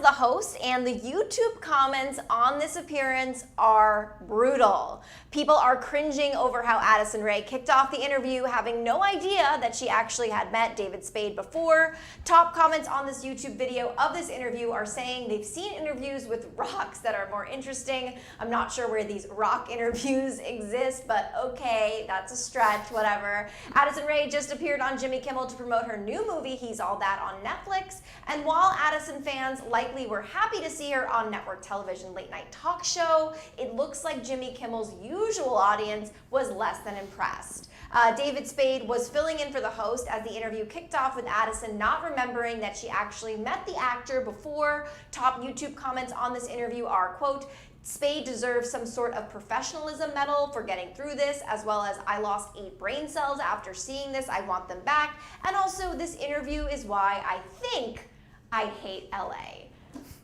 the host, and the YouTube comments on this appearance are brutal. People are cringing over how Addison Rae kicked off the interview, having no idea that she actually had met David Spade before. Top comments on this YouTube video of this interview are saying they've seen interviews with rocks that are more interesting. I'm not sure where these rock interviews exist, but okay, that's a stretch, whatever. Addison Rae just appeared on Jimmy Kimmel to promote her new movie, He's All That, on Netflix. And while Addison fans likely were happy to see her on network television late night talk show, it looks like Jimmy Kimmel's usual audience was less than impressed. David Spade was filling in for the host as the interview kicked off with Addison not remembering that she actually met the actor before. Top YouTube comments on this interview are, quote, Spade deserves some sort of professionalism medal for getting through this, as well as I lost 8 brain cells after seeing this, I want them back. And also, this interview is why I think I hate LA.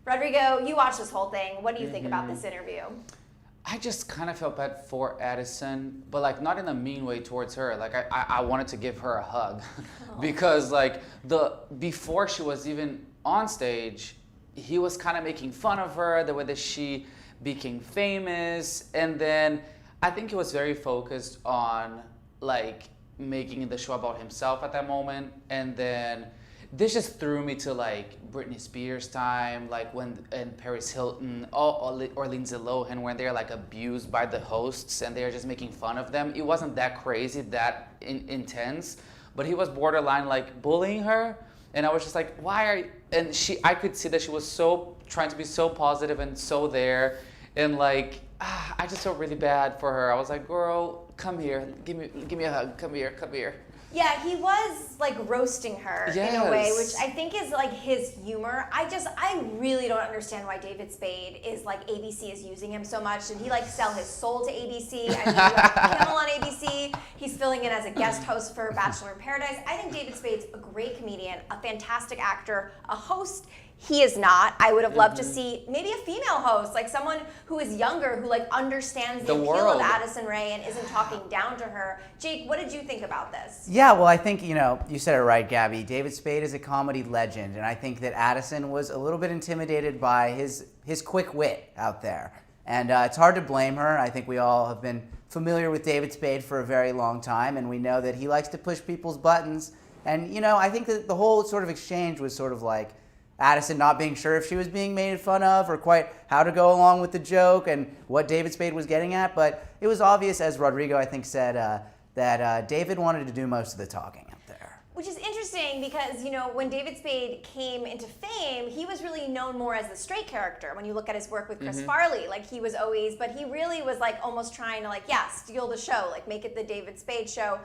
Rodrigo, you watched this whole thing. What do you think about this interview? I just kind of felt bad for Addison, but like not in a mean way towards her. Like I wanted to give her a hug because like before she was even on stage, he was kind of making fun of her, the way that she became famous, and then I think he was very focused on like making the show about himself at that moment, and then this just threw me to like Britney Spears time, like when and Paris Hilton or Lindsay Lohan, when they're like abused by the hosts and they're just making fun of them. It wasn't that crazy, that intense, but he was borderline like bullying her, and I was just like, why are you? And I could see that she was so trying to be so positive and so there, and like I just felt really bad for her. I was like, girl, come here, give me a hug, come here. Yeah, he was like roasting her in a way, which I think is like his humor. I really don't understand why David Spade is like ABC is using him so much. Did he like sell his soul to ABC? I mean, you have Kimmel on ABC. He's filling in as a guest host for Bachelor in Paradise. I think David Spade's a great comedian, a fantastic actor, a host. He is not. I would have loved to see maybe a female host, like someone who is younger, who like understands the appeal of Addison Rae and isn't talking down to her. Jake, what did you think about this? Yeah, well, I think, you said it right, Gabby. David Spade is a comedy legend, and I think that Addison was a little bit intimidated by his quick wit out there. And it's hard to blame her. I think we all have been familiar with David Spade for a very long time, and we know that he likes to push people's buttons. And, I think that the whole sort of exchange was sort of like Addison not being sure if she was being made fun of or quite how to go along with the joke and what David Spade was getting at. But it was obvious, as Rodrigo, I think, said, that David wanted to do most of the talking up there. Which is interesting because, when David Spade came into fame, he was really known more as the straight character. When you look at his work with Chris Farley, like he was always, but he really was like almost trying to like, steal the show, like make it the David Spade show.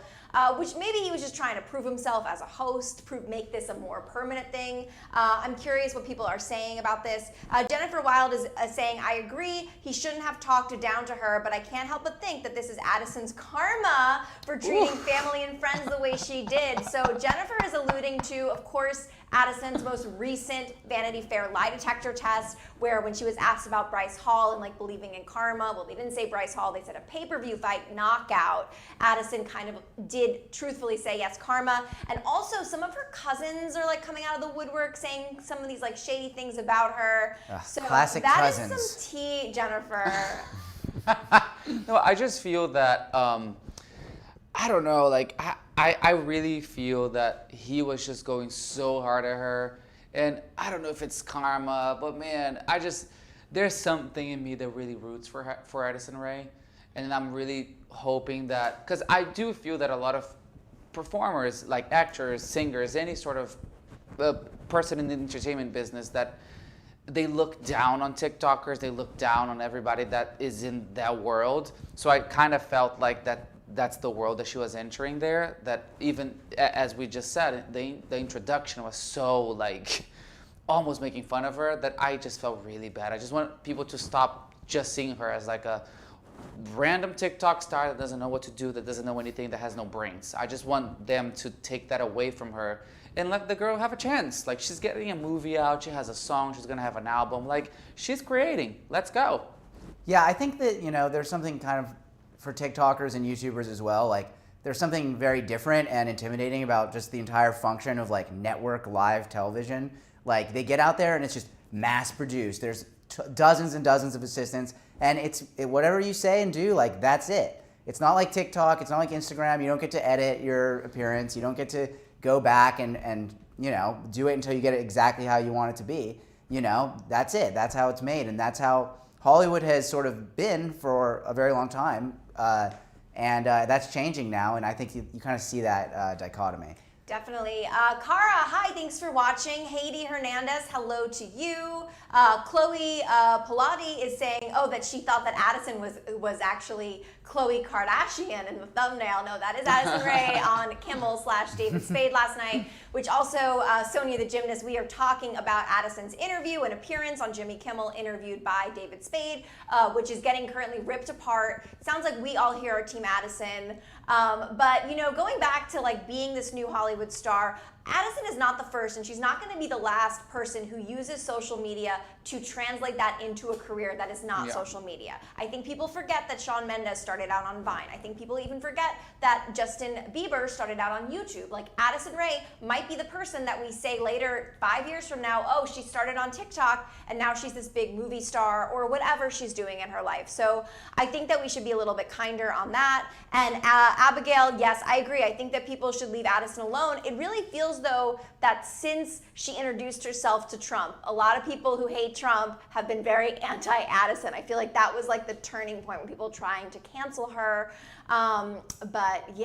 Which maybe he was just trying to prove himself as a host, make this a more permanent thing. I'm curious what people are saying about this. Jennifer Wild is saying, I agree, he shouldn't have talked down to her, but I can't help but think that this is Addison's karma for treating family and friends the way she did. So Jennifer is alluding to, of course, Addison's most recent Vanity Fair lie detector test, where when she was asked about Bryce Hall and like believing in karma, well, they didn't say Bryce Hall, they said a pay-per-view fight knockout. Addison kind of did truthfully say yes, karma. And also some of her cousins are like coming out of the woodwork saying some of these like shady things about her. So classic that cousins. is some tea, Jennifer. No, I just feel that, I don't know, like I really feel that he was just going so hard at her, and I don't know if it's karma, but man, there's something in me that really roots for Addison Rae, and I'm really hoping that, because I do feel that a lot of performers, like actors, singers, any sort of person in the entertainment business, that they look down on TikTokers, they look down on everybody that is in that world. So I kind of felt like that's the world that she was entering there, that even as we just said, the introduction was so like almost making fun of her that I just felt really bad. I just want people to stop just seeing her as like a random TikTok star that doesn't know what to do, that doesn't know anything, that has no brains. I just want them to take that away from her and let the girl have a chance. Like, she's getting a movie out, she has a song, she's gonna have an album. Like, she's creating. Let's go. Yeah, I think that, there's something kind of for TikTokers and YouTubers as well. Like, there's something very different and intimidating about just the entire function of like network live television. Like, they get out there and it's just mass produced. There's dozens and dozens of assistants, and whatever you say and do, like that's it. It's not like TikTok. It's not like Instagram. You don't get to edit your appearance. You don't get to go back and do it until you get it exactly how you want it to be. That's it. That's how it's made, and that's how Hollywood has sort of been for a very long time. And that's changing now, and I think you kind of see that dichotomy. Definitely. Cara, hi, thanks for watching. Haiti Hernandez, hello to you. Chloe Pilati is saying, that she thought that Addison was actually Khloe Kardashian in the thumbnail. No, that is Addison Rae on Kimmel/David Spade last night, which also, Sonia the gymnast, we are talking about Addison's interview and appearance on Jimmy Kimmel, interviewed by David Spade, which is getting currently ripped apart. Sounds like we all here are Team Addison. But going back to like being this new Hollywood star, Addison is not the first, and she's not going to be the last person who uses social media to translate that into a career that is not social media. I think people forget that Shawn Mendes started out on Vine. I think people even forget that Justin Bieber started out on YouTube. Like Addison Rae might be the person that we say later, 5 years from now, oh, she started on TikTok and now she's this big movie star or whatever she's doing in her life. So I think that we should be a little bit kinder on that. And Abigail, yes, I agree. I think that people should leave Addison alone. It really feels though that since she introduced herself to Trump, a lot of people who hate Trump have been very anti-Addison. I feel like that was like the turning point when people trying to cancel her. But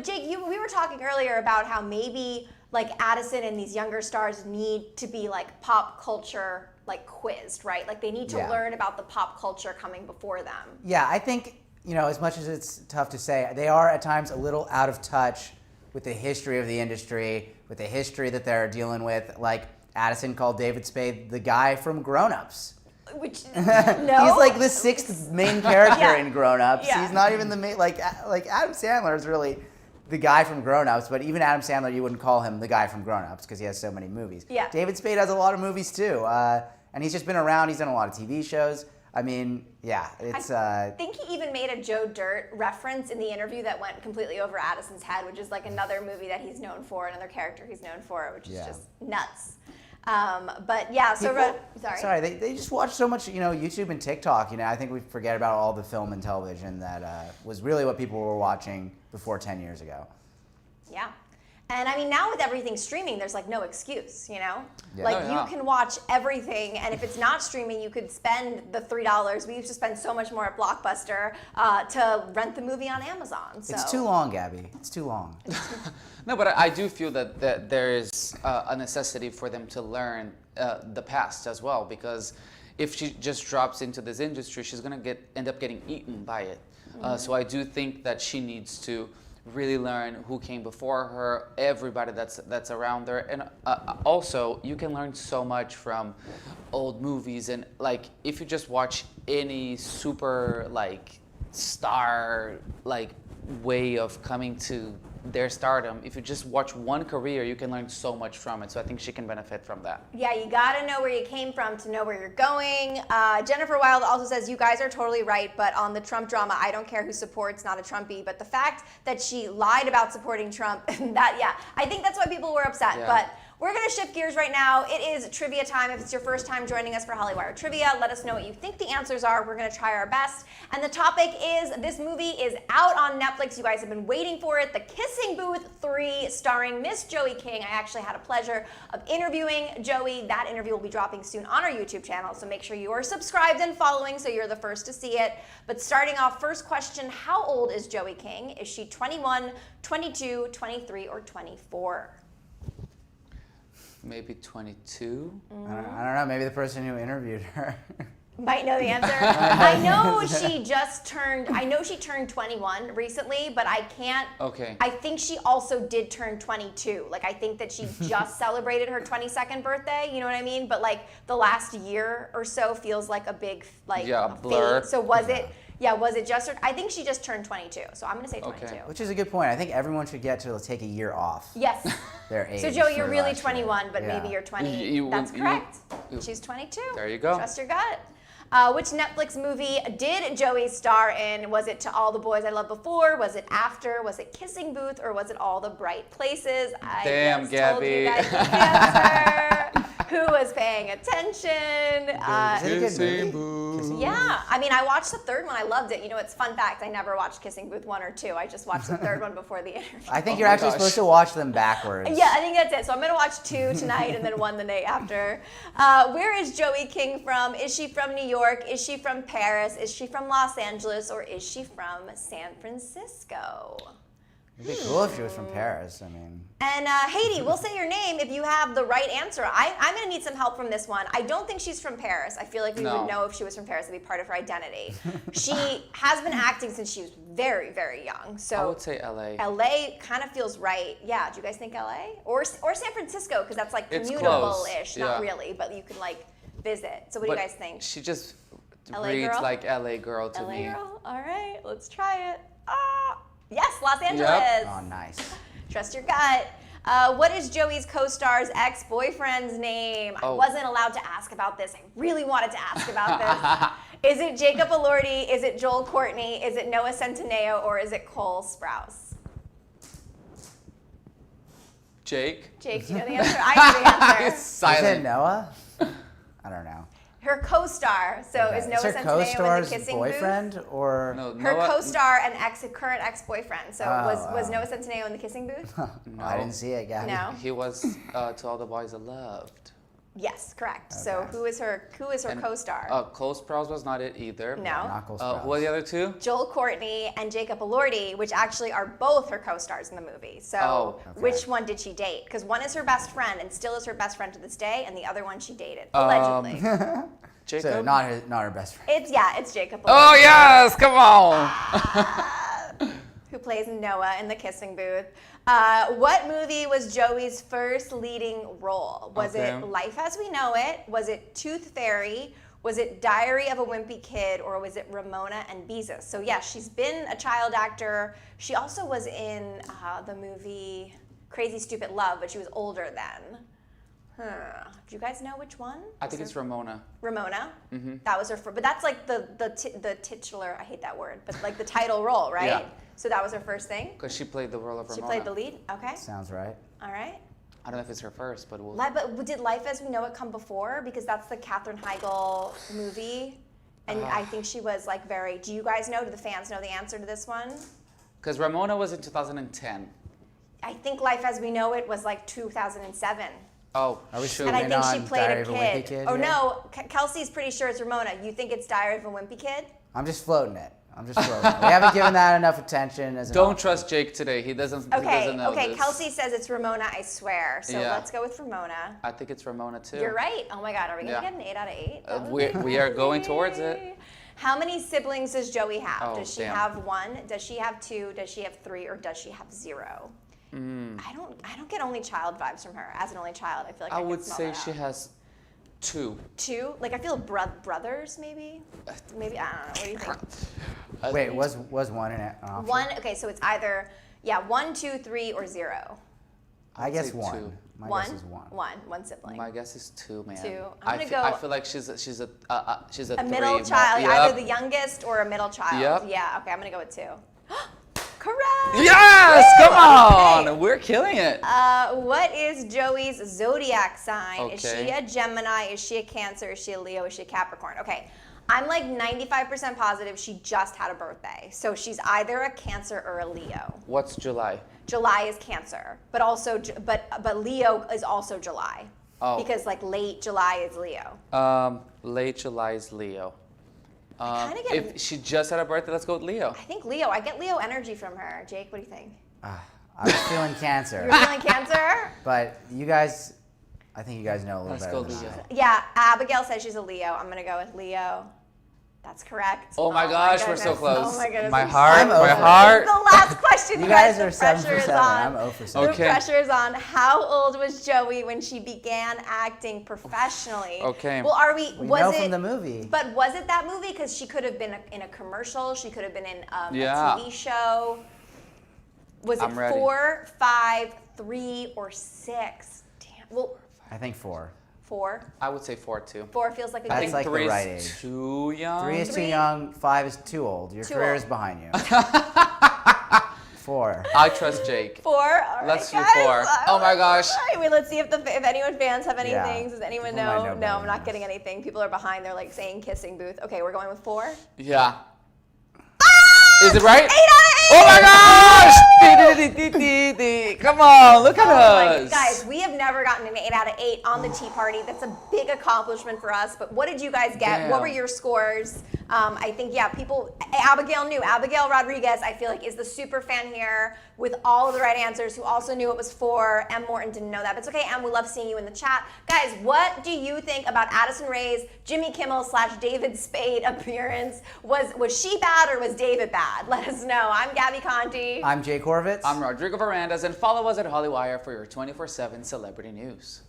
Jake, we were talking earlier about how maybe like Addison and these younger stars need to be like pop culture like quizzed, right? Like they need to learn about the pop culture coming before them. Yeah, I think, as much as it's tough to say, they are at times a little out of touch with the history of the industry, with the history that they're dealing with. Like Addison called David Spade the guy from Grown Ups. Which He's like the sixth main character in Grown Ups. Yeah. He's not even the main, like Adam Sandler is really the guy from Grown Ups, but even Adam Sandler, you wouldn't call him the guy from Grown Ups because he has so many movies. Yeah. David Spade has a lot of movies too, and he's just been around. He's done a lot of TV shows. I mean, it's. I think he even made a Joe Dirt reference in the interview that went completely over Addison's head, which is like another movie that he's known for, another character he's known for, which is just nuts. Sorry, they just watch so much, YouTube and TikTok. I think we forget about all the film and television that was really what people were watching before 10 years ago. Yeah. And I mean, now with everything streaming, there's like no excuse, Yeah. You can watch everything, and if it's not streaming, you could spend the $3. We used to spend so much more at Blockbuster to rent the movie on Amazon. So. It's too long, Gabby. It's too long. No, but I do feel that there is a necessity for them to learn the past as well, because if she just drops into this industry, she's going to end up getting eaten by it. So I do think that she needs to really learn who came before her, everybody that's around her, and also you can learn so much from old movies. And like if you just watch any super like star like way of coming to their stardom, if you just watch one career, you can learn so much from it. So I think she can benefit from that. Yeah, you gotta know where you came from to know where you're going. Jennifer Wilde also says, you guys are totally right, but on the Trump drama, I don't care who supports, not a Trumpy. But the fact that she lied about supporting Trump, I think that's why people were upset. Yeah. But we're gonna shift gears right now. It is trivia time. If it's your first time joining us for Hollywire Trivia, let us know what you think the answers are. We're gonna try our best. And the topic is, this movie is out on Netflix. You guys have been waiting for it. The Kissing Booth 3, starring Miss Joey King. I actually had a pleasure of interviewing Joey. That interview will be dropping soon on our YouTube channel, so make sure you are subscribed and following so you're the first to see it. But starting off, first question, how old is Joey King? Is she 21, 22, 23, or 24? Maybe 22. I don't know. Maybe the person who interviewed her might know the answer. I know she turned 21 recently, but I can't. Okay. I think she also did turn 22. Like I think that she just celebrated her 22nd birthday. You know what I mean? But like the last year or so feels like a big blur. fade. So was it? Yeah, was it just her? I think she just turned 22, so I'm going to say 22. Okay. which is a good point. I think everyone should get to take a year off. Yes. Their age. So Joey, you're for really last 21, year. but maybe you're 20. You- That's you- correct. She's 22. There you go. Trust your gut. Which Netflix movie did Joey star in? Was it To All the Boys I Loved Before? Was it After? Was it Kissing Booth? Or was it All the Bright Places? I Damn, just told you Gabby. guys the answer. Who was paying attention? Is it a good Kissing movie? booth. Kissing Yeah, I mean, I watched the third one. I loved it. You know, it's fun fact. I never watched Kissing Booth 1 or 2. I just watched the third one before the interview. I think Oh you're my actually gosh. supposed to watch them backwards. Yeah, I think that's it. So I'm gonna watch 2 tonight and then 1 the night after. Where is Joey King from? Is she from New York? Is she from Paris? Is she from Los Angeles? Or is she from San Francisco? It'd be cool if she was from Paris. I mean, And Haiti, we'll say your name if you have the right answer. I'm going to need some help from this one. I don't think she's from Paris. I feel like we No. would know if she was from Paris. It'd be part of her identity. She has been acting since she was very, very young. So I would say LA. LA kind of feels right. Yeah, do you guys think LA? Or San Francisco, because that's like It's commutable-ish. close, Not yeah. really, but you can like visit. So what do But you guys think? She just LA reads girl? like LA girl to LA me. girl? All right, let's try it. Yes, Los Angeles. oh, nice. Trust your gut. What is Joey's co-star's ex-boyfriend's name? I Oh. wasn't allowed to ask about this. I really wanted to ask about this. Is it Jacob Elordi? Is it Joel Courtney? Is it Noah Centineo? Or is it Cole Sprouse? Jake. Jake, do you know the answer? I know the answer. Is it Silent. Noah? I don't know. Her co-star. So is Noah Is her Centineo in co-star's the kissing boyfriend booth? or? No, Her Noah- co-star and current ex-boyfriend. So was oh. Noah Centineo in the kissing booth? I didn't see it, Gabby. No. He was To All the Boys I Loved. Yes, correct. So Okay. who is her And, co-star? Cole Sprouse was not it either. No. Not Cole Sprouse. Who are the other two? Joel Courtney and Jacob Elordi, which actually are both her co-stars in the movie. So Oh. Okay. which one did she date? Because one is her best friend and still is her best friend to this day, and the other one she dated, allegedly. Jacob? So not her best friend. It's Jacob Elordi, Oh yes, come on. who plays Noah in the kissing booth. What movie was Joey's first leading role? Was Okay. it Life as We Know It? Was it Tooth Fairy? Was it Diary of a Wimpy Kid? Or was it Ramona and Beezus? So yes, she's been a child actor. She also was in the movie Crazy Stupid Love, but she was older then. Do you guys know which one? I think it's Ramona. Ramona. Mm-hmm. That was her first, but that's like the titular. I hate that word, but like the title role, right? Yeah. So that was her first thing. Because she played the role of She Ramona. played the lead. Okay. Sounds right. All right. I don't know if it's her first, but we'll. But did Life as We Know It come before? Because that's the Katherine Heigl movie, and I think she was like very. Do you guys know? Do the fans know the answer to this one? Because Ramona was in 2010. I think Life as We Know It was like 2007. Oh, Are we shoot. And I zooming think in she on played Diary a of a Wimpy kid. Kid Oh here? no, Kelsey's pretty sure it's Ramona. You think it's Diary of a Wimpy Kid? I'm just floating it. We haven't given that enough attention as an Don't option. trust Jake today. He doesn't. He Okay, doesn't know okay. this. Kelsey says it's Ramona. I swear. So Yeah. let's go with Ramona. I think it's Ramona too. You're right. Oh my God, are we gonna Yeah. get an 8 out of 8? Uh, we are going towards it. How many siblings does Joey have? Oh, Does she damn. have 1? Does she have 2? Does she have 3? Or does she have 0? I don't get only child vibes from her. As an only child, I feel like I I can would smell say that she out. has 2. 2? Like I feel brothers maybe. Maybe I don't know. What do you think? Wait, was one an option? 1. Okay, so it's either 1, 2, 3, or 0. I I'd guess say one. 2. My One. guess is one. One sibling. My guess is 2, man. 2. I I'm gonna I go feel like she's a a 3. middle child, Yep. either the youngest or a middle child. Yep. Yeah. Okay, I'm gonna go with 2. Correct. Yes, Woo! come on, Okay. we're killing it. What is Joey's zodiac sign? Is she Okay. a Gemini? Is she a Cancer? Is she a Leo? Is she a Capricorn? Okay, I'm like 95% positive she just had a birthday. So she's either a Cancer or a Leo. What's July? July is Cancer, but also but Leo is also July. Oh. Because like late July is Leo. Late July is Leo. kinda get- If she just had a birthday, let's go with Leo. I think Leo. I get Leo energy from her. Jake, what do you think? I was feeling Cancer, You're feeling Cancer? but you guys, I think you guys know a little Let's better go than Leo. I. Yeah, Abigail says she's a Leo. I'm gonna go with Leo. That's correct. Oh my gosh, we're so goodness. close. Oh my goodness. My I'm heart, I'm my over it. heart. The last question, You guys. guys The are 7 pressure for is 7. on. I'm 0 for 7. The Okay. pressure is on. How old was Joey when she began acting professionally? Okay. Well, are we? We Was know it from the movie. But was it that movie? Because she could have been in a commercial. She could have been in Yeah. a TV show. Was it I'm ready. 4, 5, 3, or 6? Damn. Well, I think 4. 4. I would say 4 too. 4 feels like a That's good. I think like the 3 right is age. too young. 3 is too Three- young. 5 is too old. Your Too career old. is behind you. 4. I trust Jake. 4. All right, Let's do guys. 4. Oh my gosh. All right, wait, let's see if anyone fans have anything. Yeah. Does anyone People might know? know No, better I'm than not us. getting anything. People are behind. They're like saying kissing booth. Okay, we're going with 4. Yeah. Is it right? 8 out of 8. Oh my gosh! Come on, look at Oh us. guys, we have never gotten an 8 out of 8 on the Tea Party. That's a big accomplishment for us. But what did you guys get? Damn. What were your scores? I think, yeah, people, Abigail knew. Abigail Rodriguez, I feel like, is the super fan here with all of the right answers, who also knew it was 4. Em Morton didn't know that, but it's okay, Em, we love seeing you in the chat. Guys, what do you think about Addison Rae's Jimmy Kimmel / David Spade appearance? Was she bad or was David bad? Let us know. I'm Gabby Conti. I'm Jake Horvitz. I'm Rodrigo Verandas, and follow us at Hollywire for your 24/7 celebrity news.